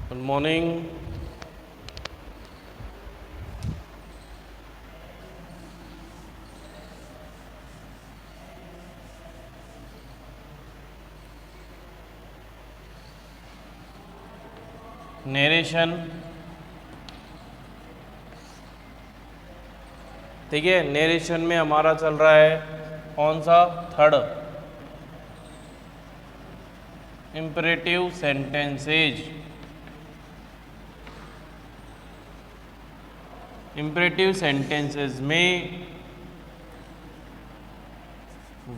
Good morning. Narration, ठीक है। Narration में हमारा चल रहा है कौन सा? Third, imperative sentences. Imperative sentences में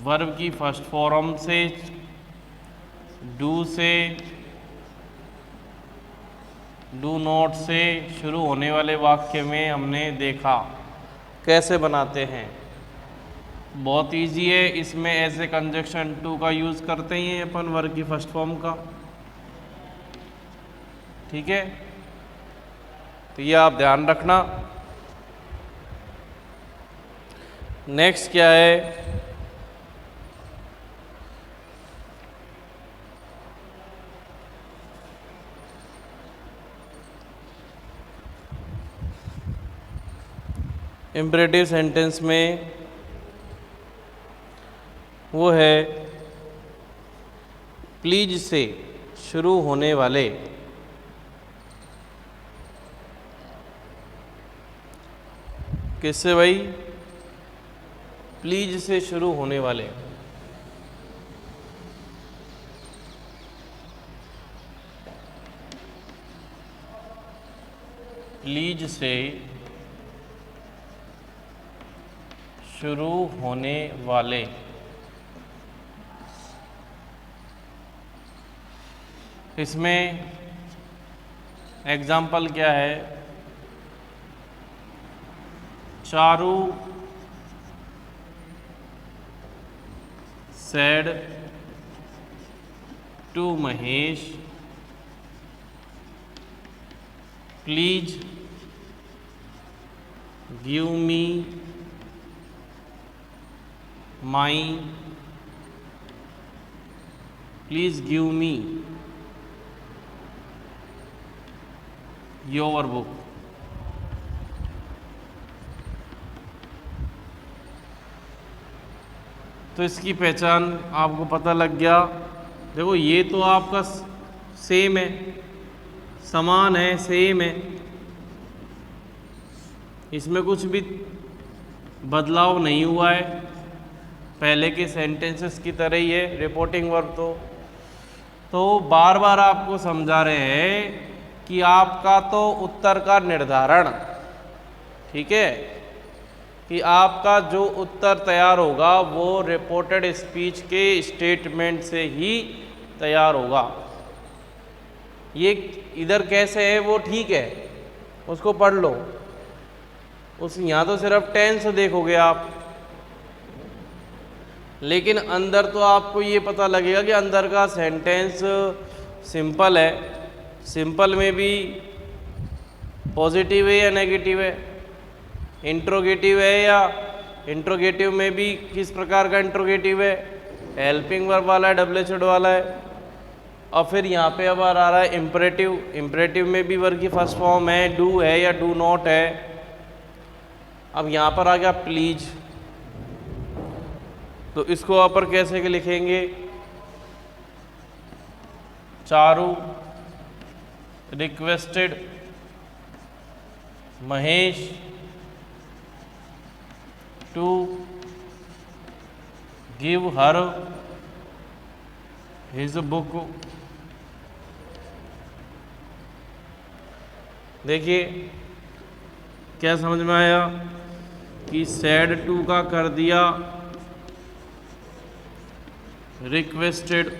वर्ब की फर्स्ट फॉर्म से, डू से, डू नॉट से शुरू होने वाले वाक्य में हमने देखा कैसे बनाते हैं। बहुत इजी है। इसमें ऐसे कंजक्शन टू का यूज़ करते ही हैं अपन वर्ब की फर्स्ट फॉर्म का, ठीक है। तो ये आप ध्यान रखना। नेक्स्ट क्या है? इम्परेटिव सेंटेंस में वो है प्लीज से शुरू होने वाले किससे भाई? प्लीज से शुरू होने वाले। प्लीज से शुरू होने वाले। इसमें एग्जाम्पल क्या है? Charu said to Mahesh, please give me my, please give me your book। तो इसकी पहचान आपको पता लग गया। देखो ये तो आपका सेम है, समान है, सेम है, इसमें कुछ भी बदलाव नहीं हुआ है, पहले के सेंटेंसेस की तरह ही है रिपोर्टिंग वर्ब। तो बार बार आपको समझा रहे हैं कि आपका तो उत्तर का निर्धारण, ठीक है, कि आपका जो उत्तर तैयार होगा वो रिपोर्टेड स्पीच के स्टेटमेंट से ही तैयार होगा। ये इधर कैसे है वो ठीक है, उसको पढ़ लो। उस यहाँ तो सिर्फ टेंस देखोगे आप, लेकिन अंदर तो आपको ये पता लगेगा कि अंदर का सेंटेंस सिंपल है। सिंपल में भी पॉजिटिव है या नेगेटिव है, इंट्रोगेटिव है या इंट्रोगेटिव में भी किस प्रकार का इंट्रोगेटिव है, हेल्पिंग वर्ब वाला है, डब्ल्यू वाला है। और फिर यहाँ पे अब आ रहा है इम्परेटिव। इम्परेटिव में भी वर्ब की फर्स्ट फॉर्म है, डू है या डू नॉट है। अब यहाँ पर आ गया प्लीज, तो इसको अपर कैसे के लिखेंगे? Charu requested Mahesh to give her his book. देखिए क्या समझ में आया कि सैड टू का कर दिया रिक्वेस्टेड,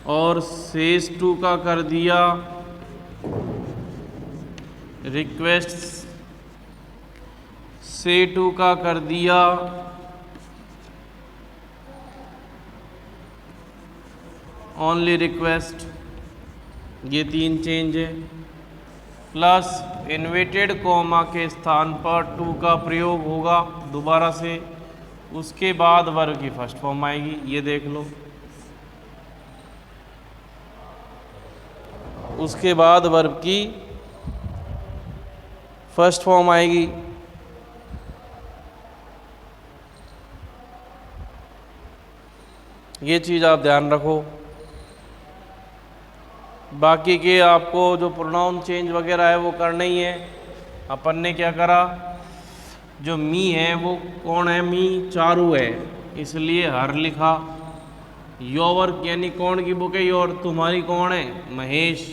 और सेज टू का कर दिया रिक्वेस्ट, से टू का कर दिया ओनली रिक्वेस्ट। ये तीन चेंज है। प्लस इन्वर्टेड कॉमा के स्थान पर टू का प्रयोग होगा दोबारा से, उसके बाद वर्ब की फर्स्ट फॉर्म आएगी। ये देख लो। उसके बाद वर्ब की फर्स्ट फॉर्म आएगी। ये चीज़ आप ध्यान रखो। बाकी के आपको जो प्रोनाउन चेंज वगैरह है वो करना ही है। अपन ने क्या करा, जो मी है वो कौन है, मी चारू है, इसलिए हर लिखा। योर यानी कौन की बुक है, योर तुम्हारी कौन है, महेश,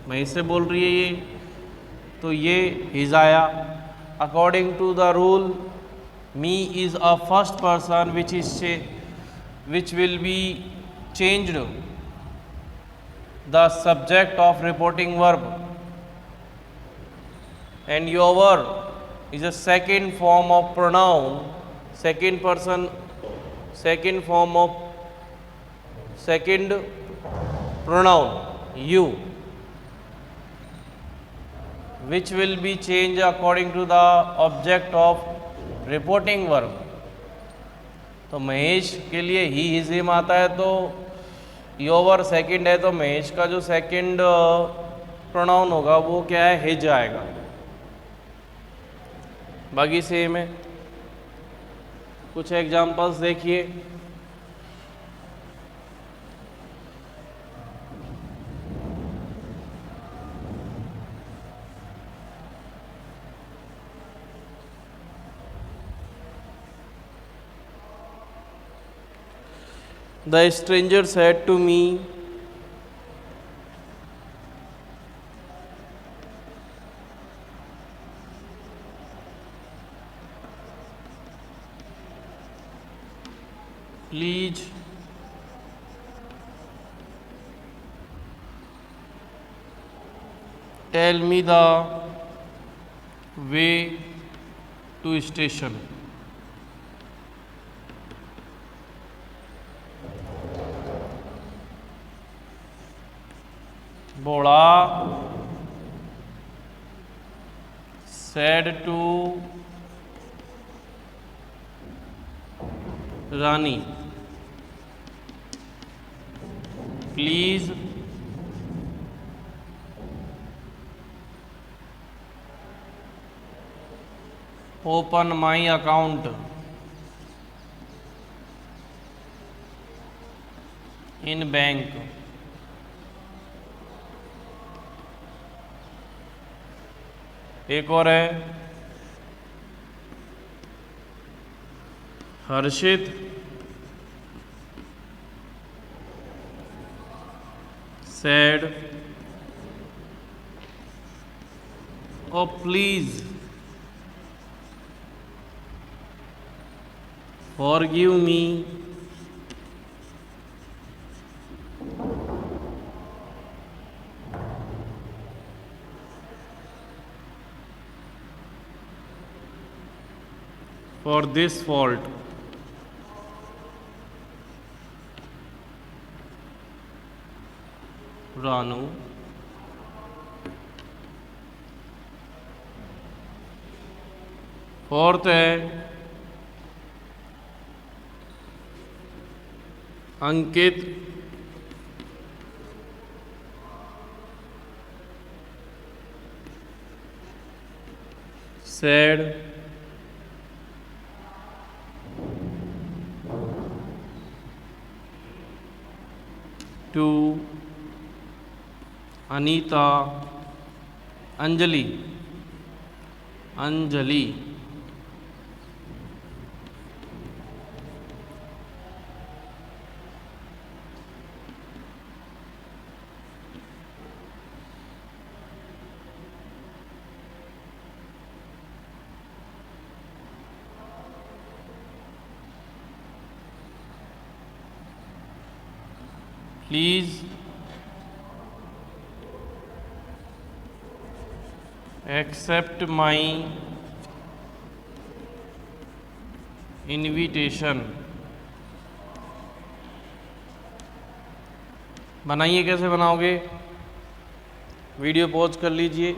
महेश से बोल रही है ये, तो ये हिज आया। According to the rule me is a first person which will be changed the subject of reporting verb, and your is a second form of pronoun, second person, second form of second pronoun you, which will be changed according to the object of reporting verb। तो महेश के लिए ही his him आता है, तो योवर second है, तो महेश का जो सेकंड प्रोनाउन होगा वो क्या है, हिज आएगा। बाकी सेम है। कुछ एग्जांपल्स देखिए। The stranger said to me, please tell me the way to station। बोला said to Rani, please open my account in bank. एक और है, Harshit said, oh please forgive me for this fault। Ranu, fourth है Ankit said to Anita, Anjali, Anjali please accept my invitation. बनाइए, कैसे बनाओगे, video pause कर लीजिए।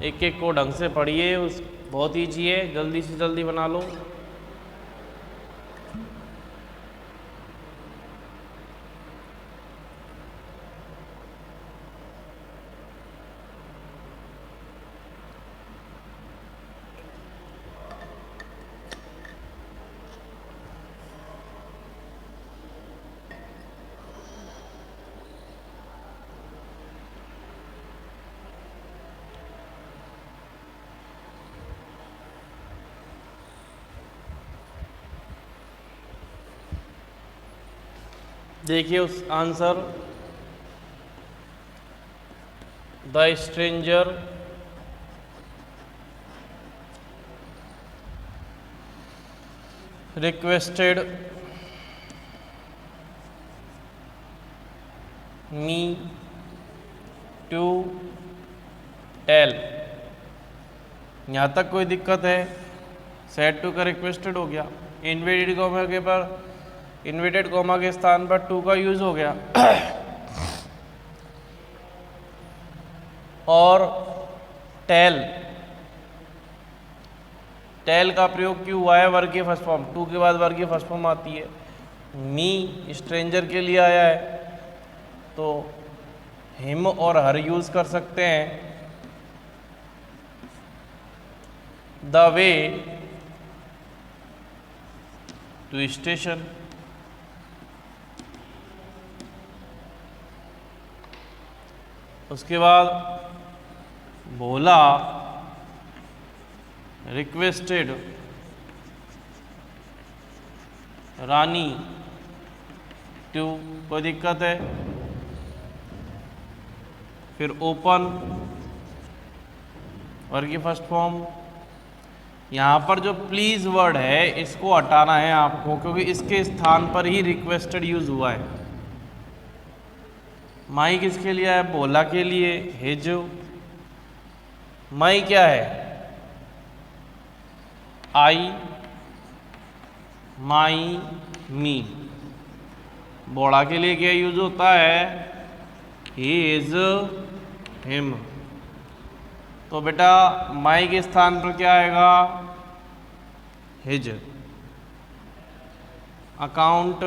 एक एक को ढंग से पढ़िए, उस बहुत ईजी है, जल्दी से जल्दी बना लो। देखिए उस answer, the stranger requested me to tell. यहाँ तक कोई दिक्कत है? सेड टू का रिक्वेस्टेड हो गया, इन्वर्टेड कॉमा के पर, इन्वर्टेड कॉमा के स्थान पर टू का यूज हो गया और टेल, टेल का प्रयोग क्यों हुआ है? वर्ग की फर्स्ट फॉर्म, टू के बाद वर्ग की फर्स्ट फॉर्म आती है। मी स्ट्रेंजर के लिए आया है तो हिम और हर यूज कर सकते हैं। द वे टू स्टेशन, उसके बाद बोला रिक्वेस्टेड रानी टू, कोई दिक्कत है? फिर ओपन, वर्ग की फर्स्ट फॉर्म। यहाँ पर जो प्लीज वर्ड है इसको हटाना है आपको, क्योंकि इसके स्थान पर ही रिक्वेस्टेड यूज हुआ है। माई किसके लिए है? बोला के लिए। हिज, माई क्या है? आई, माई, मी। बोला के लिए क्या यूज होता है? His, him. तो बेटा माई के स्थान पर क्या आएगा? His. Account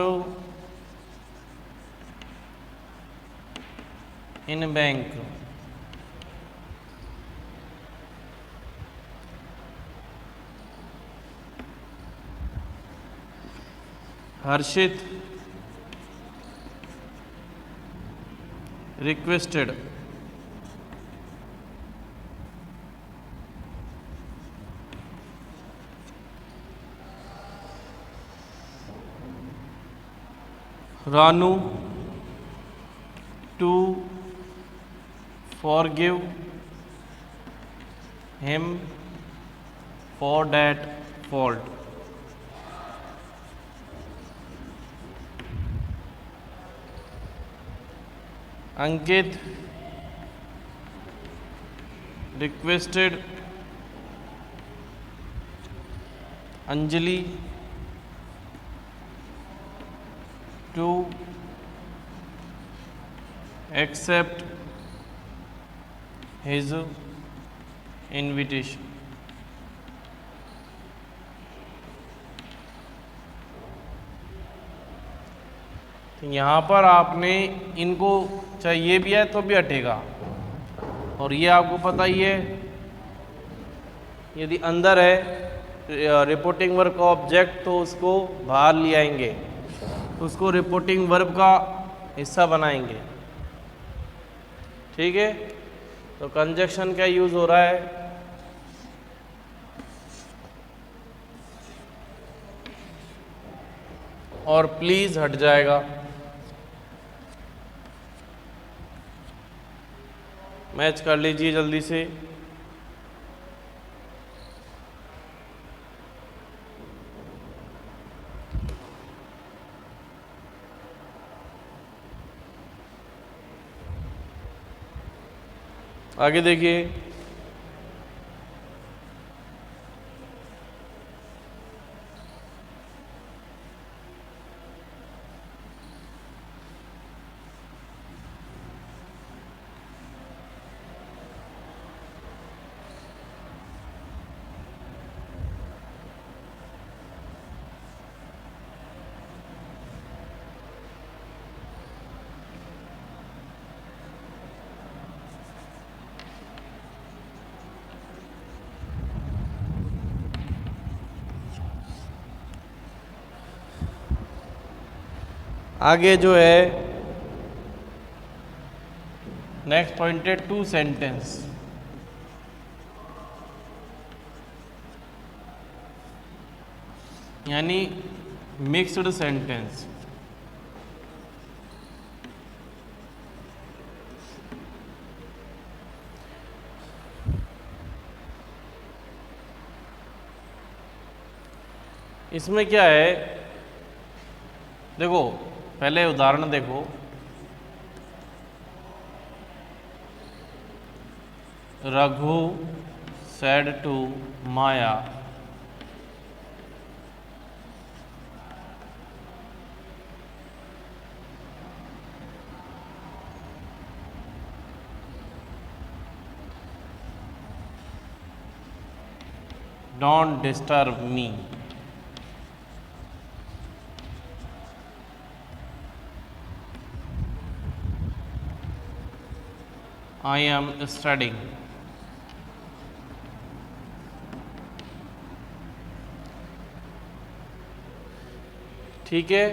in bank, Harshit requested Ranu to forgive him for that fault। अंकित requested Anjali to accept his invitation। तो यहाँ पर आपने इनको चाहिए भी है तो भी हटेगा, और ये आपको पता ही है यदि अंदर है रिपोर्टिंग वर्ब का ऑब्जेक्ट तो उसको बाहर ले आएंगे, उसको रिपोर्टिंग वर्ब का हिस्सा बनाएंगे। ठीक है, तो कंजक्शन का यूज हो रहा है और प्लीज हट जाएगा। मैच कर लीजिए जल्दी से। आगे देखिए, आगे जो है नेक्स्ट पॉइंट है टू सेंटेंस। यानी मिक्स्ड सेंटेंस। इसमें क्या है, देखो पहले उदाहरण देखो। Raghu said to Maya, don't disturb me. I am studying. ठीक है,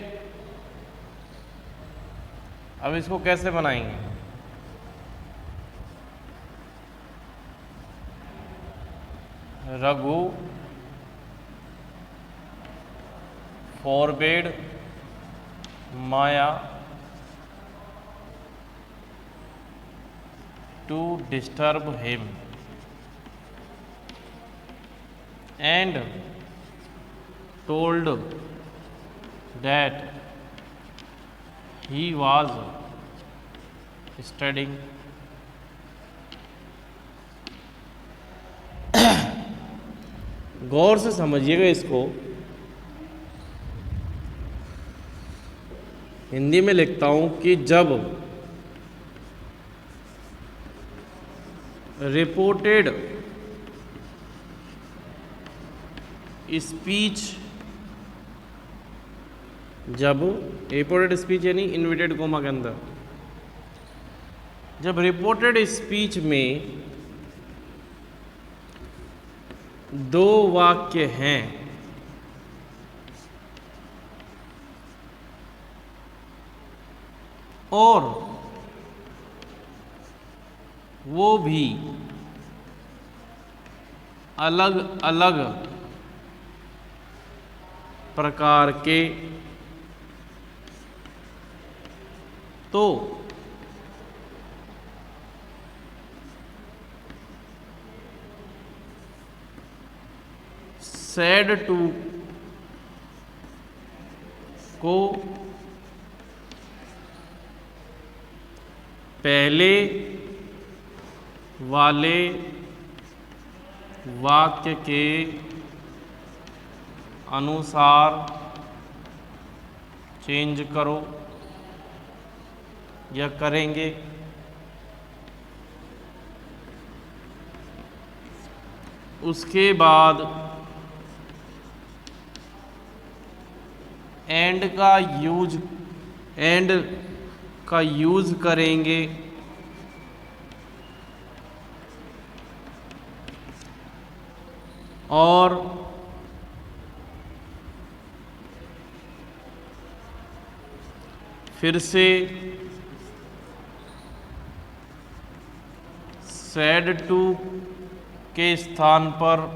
अब इसको कैसे बनाएंगे? Raghu forbade Maya to disturb him and told that he was studying. गौर से समझिएगा इसको। हिंदी में लिखता हूं कि जब रिपोर्टेड स्पीच, जब रिपोर्टेड स्पीच यानी इन्वर्टेड कोमा के अंदर, जब रिपोर्टेड स्पीच में दो वाक्य हैं और वो भी अलग अलग प्रकार के, तो said to को पहले वाले वाक्य के अनुसार चेंज करो या करेंगे। उसके बाद एंड का यूज करेंगे और फिर से said to के स्थान पर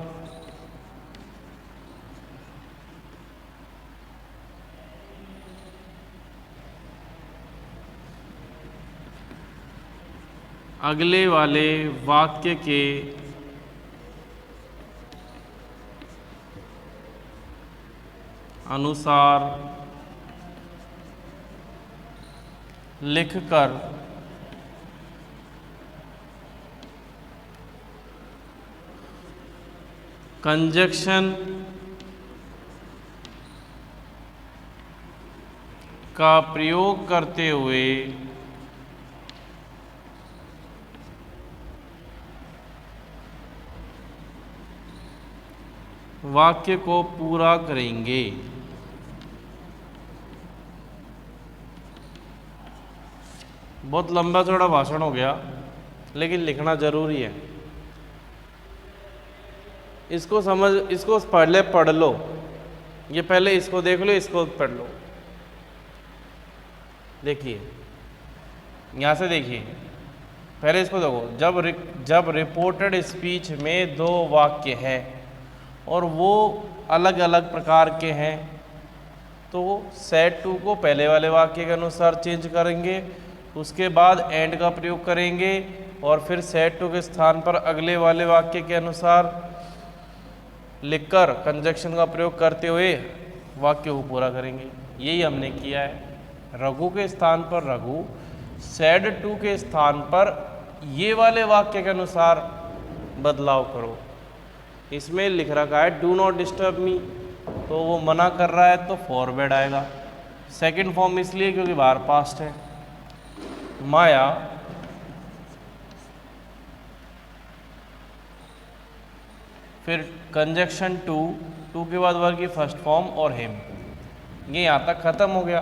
अगले वाले वाक्य के अनुसार लिखकर कंजक्शन का प्रयोग करते हुए वाक्य को पूरा करेंगे। बहुत लंबा चौड़ा भाषण हो गया, लेकिन लिखना जरूरी है। इसको पहले पढ़ लो, ये पहले इसको देख लो, इसको पढ़ लो। देखिए, यहाँ से देखिए, पहले इसको देखो। जब रिपोर्टेड स्पीच में दो वाक्य हैं और वो अलग अलग प्रकार के हैं, तो सेड टू को पहले वाले वाक्य के अनुसार चेंज करेंगे, उसके बाद एंड का प्रयोग करेंगे और फिर सेड टू के स्थान पर अगले वाले वाक्य के अनुसार लिखकर कंजक्शन का प्रयोग करते हुए वाक्य को पूरा करेंगे। यही हमने किया है। रघु के स्थान पर रघु, सैड टू के स्थान पर ये वाले वाक्य के अनुसार बदलाव करो। इसमें लिख रखा है डू नॉट डिस्टर्ब मी, तो वो मना कर रहा है तो फॉरवर्ड आएगा। सेकंड फॉर्म इसलिए क्योंकि बाहर पास्ट है। माया फिर कंजक्शन टू, टू के बाद वर्ग की फर्स्ट फॉर्म और हिम, ये यहाँ तक खत्म हो गया।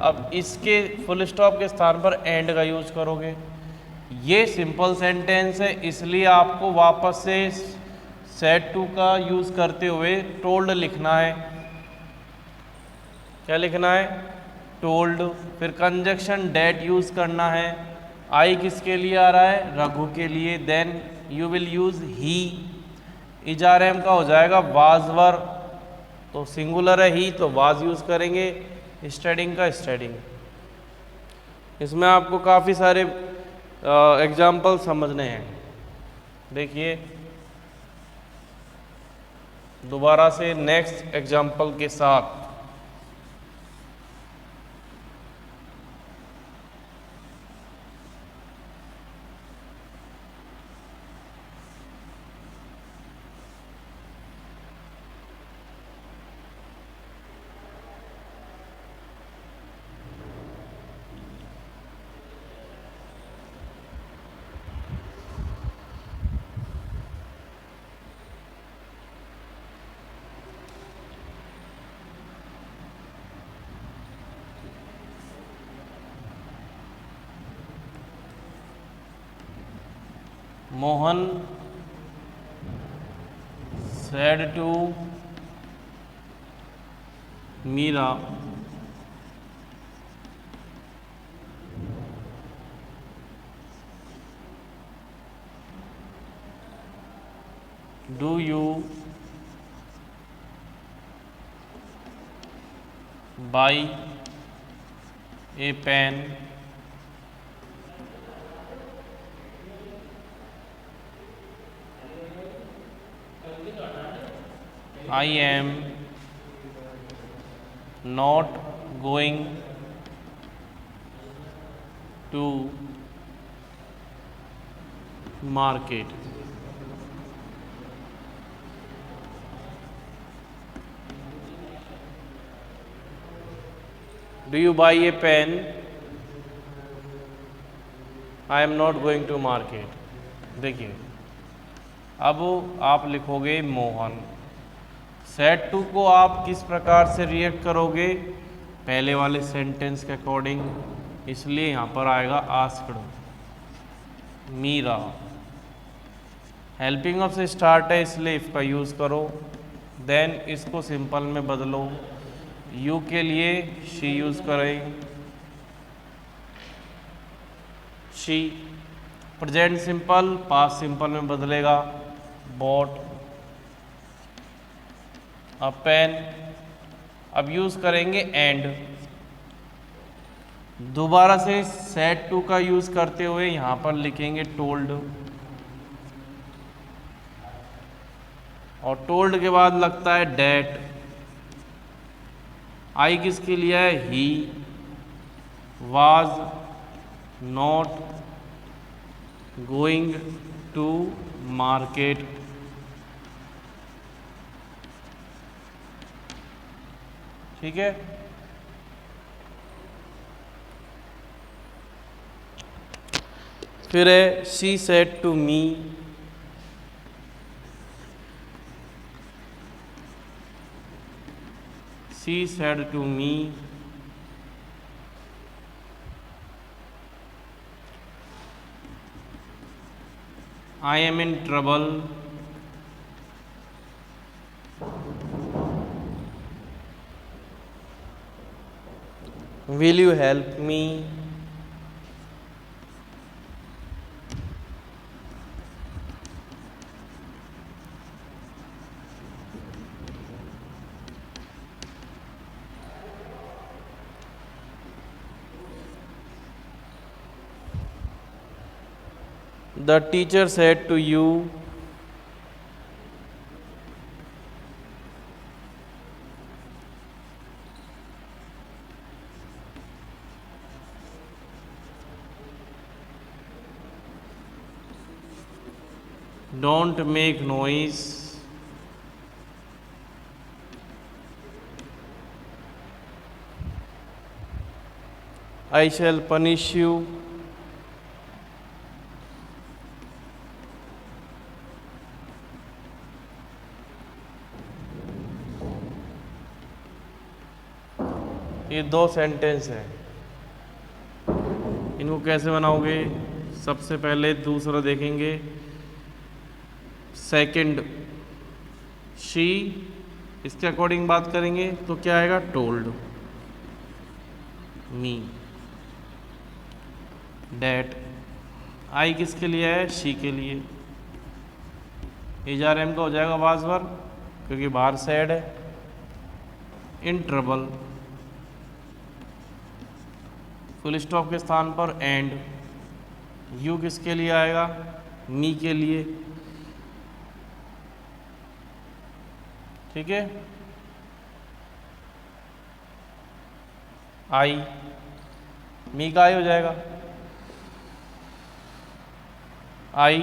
अब इसके फुल स्टॉप के स्थान पर एंड का यूज करोगे। ये सिंपल सेंटेंस है, इसलिए आपको वापस से सेड टू का यूज करते हुए टोल्ड लिखना है। क्या लिखना है? टोल्ड। फिर कंजक्शन डेट यूज करना है। आई किसके लिए आ रहा है? रघु के लिए। देन यू विल यूज ही। इजारेम का हो जाएगा वाजवर, तो सिंगुलर है ही तो वाज यूज करेंगे। स्टडिंग का स्टडिंग। इसमें आपको काफ़ी सारे एग्जाम्पल समझने हैं। देखिए दोबारा से नेक्स्ट एग्जाम्पल के साथ। Mohan said to Meera do you buy a pen? I am not going to market. Do you buy a pen? I am not going to market. देखिए अब आप लिखोगे मोहन। सेड टू को आप किस प्रकार से रिएक्ट करोगे? पहले वाले सेंटेंस के अकॉर्डिंग, इसलिए यहाँ पर आएगा आस्क्ड। मीरा हेल्पिंग ऑफ से स्टार्ट है, इसलिए इफ का यूज़ करो। देन इसको सिंपल में बदलो। यू के लिए शी यूज़ करें। She present simple past simple में बदलेगा। Bought a pen. अब यूज करेंगे एंड। दोबारा से सेड टू का यूज करते हुए यहां पर लिखेंगे टोल्ड, और टोल्ड के बाद लगता है डेट। आई किसके लिए है? He. Was not going to market. ठीक है। फिर है she said to me. She said to me I am in trouble. Will you help me? The teacher said to you, don't make noise, I shall punish you, ये दो sentence हैं। इनको कैसे बनाओगे? सबसे पहले दूसरा देखेंगे, सेकंड शी, इसके अकॉर्डिंग बात करेंगे तो क्या आएगा? Told me that. आई किसके लिए है? शी के लिए। HRM का हो जाएगा वाजवर, क्योंकि बाहर सैड है। इन ट्रबल, फुल स्टॉप के स्थान पर एंड। यू किसके लिए आएगा? मी के लिए। ठीक है। आई, मी का आई हो जाएगा। आई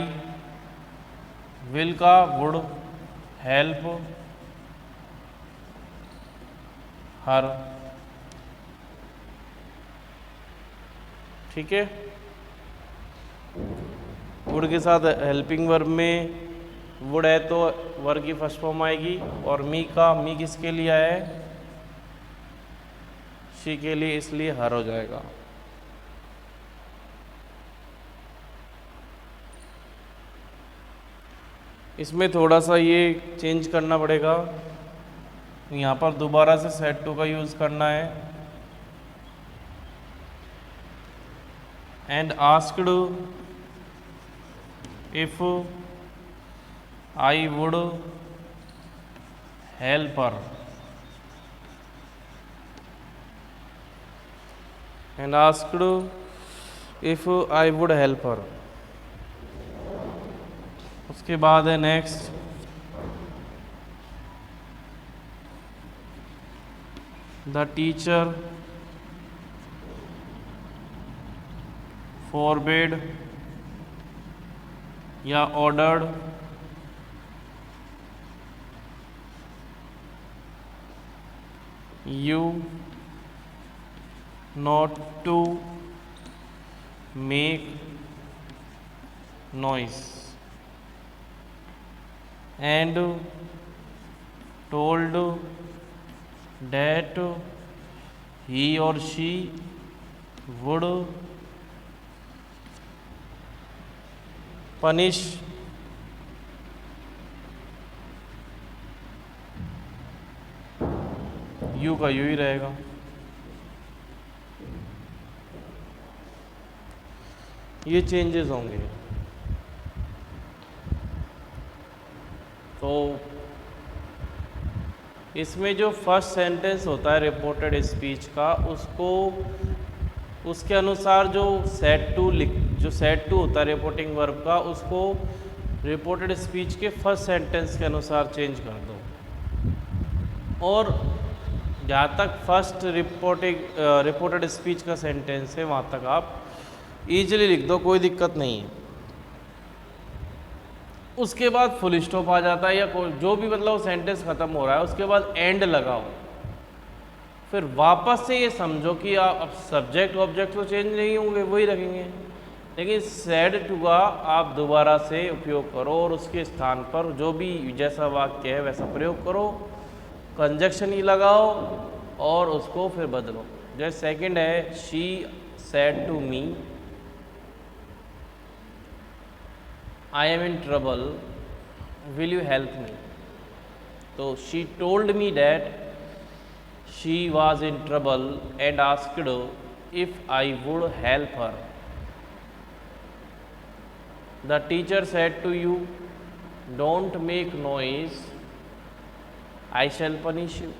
विल का वुड हेल्प हर। ठीक है। वुड के साथ हेल्पिंग वर्ब में वुड है तो वर्ब की फर्स्ट फॉर्म आएगी, और मी का, मी किसके लिए है? शी के लिए, इसलिए हर हो जाएगा। इसमें थोड़ा सा ये चेंज करना पड़ेगा, यहाँ पर दोबारा से सेट टू का यूज़ करना है। And asked if I would help her, and asked if I would help her. उसके बाद है नेक्स्ट, द टीचर forbade या ordered you not to make noise and told that he or she would punish you का you ही रहेगा। ये changes होंगे। तो इसमें जो फर्स्ट सेंटेंस होता है रिपोर्टेड स्पीच का, उसको उसके अनुसार जो सेट टू होता है रिपोर्टिंग वर्ब का, उसको रिपोर्टेड स्पीच के फर्स्ट सेंटेंस के अनुसार चेंज कर दो। और जहाँ तक फर्स्ट रिपोर्टेड स्पीच का सेंटेंस है वहाँ तक आप ईजिली लिख दो, कोई दिक्कत नहीं है। उसके बाद फुल स्टॉप आ जाता है, या कोई जो भी मतलब सेंटेंस ख़त्म हो रहा है उसके बाद एंड लगाओ। फिर वापस से ये समझो कि आप अब सब्जेक्ट ऑब्जेक्ट तो चेंज नहीं होंगे, वही रखेंगे, लेकिन सेड टू का आप दोबारा से उपयोग करो और उसके स्थान पर जो भी जैसा वाक्य है वैसा प्रयोग करो, कंजक्शन ही लगाओ और उसको फिर बदलो। जैसे सेकंड है, she said to me I am in trouble will you help me. तो she told me that she was in trouble and asked if I would help her. The teacher said to you, don't make noise, I shall punish you.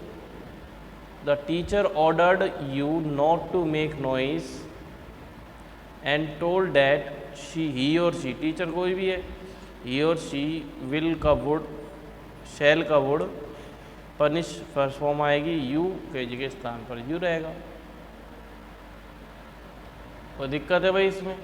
The teacher ordered you not to make noise and told that he or she, teacher कोई भी है, he or she will का would, shall का would, punish first form आएगी, you के जी के स्थान पर यू रहेगा। कोई दिक्कत है भाई इसमें?